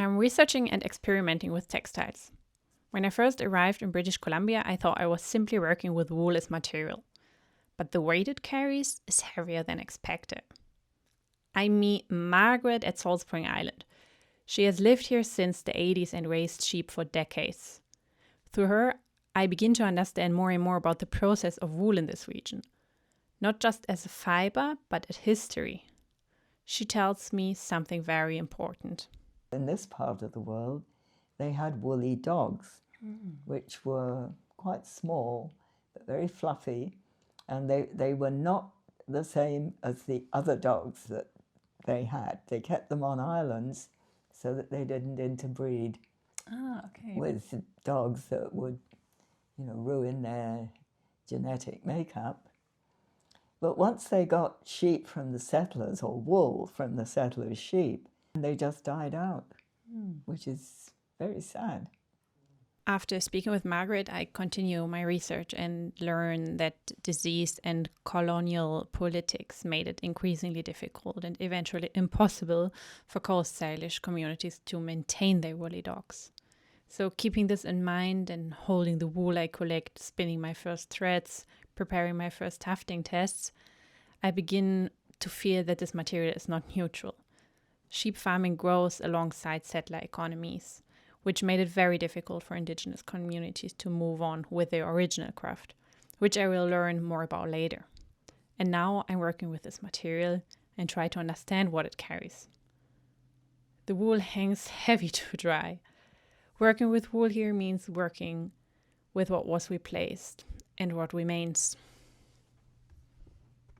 I'm researching and experimenting with textiles. When I first arrived in British Columbia, I thought I was simply working with wool as material. But the weight it carries is heavier than expected. I meet Margaret at Salt Spring Island. She has lived here since the 80s and raised sheep for decades. Through her, I begin to understand more and more about the process of wool in this region. Not just as a fiber, but as history. She tells me something very important. In this part of the world, they had woolly dogs, which were quite small, but very fluffy, and they were not the same as the other dogs that they had. They kept them on islands so that they didn't interbreed with dogs that would, ruin their genetic makeup. But once they got sheep from the settlers, or wool from the settlers' sheep, they just died out, which is very sad. After speaking with Margaret, I continue my research and learn that disease and colonial politics made it increasingly difficult and eventually impossible for Coast Salish communities to maintain their woolly dogs. So keeping this in mind and holding the wool I collect, spinning my first threads, preparing my first tufting tests, I begin to fear that this material is not neutral. Sheep farming grows alongside settler economies, which made it very difficult for Indigenous communities to move on with their original craft, which I will learn more about later. And now I'm working with this material and try to understand what it carries. The wool hangs heavy to dry. Working with wool here means working with what was replaced and what remains.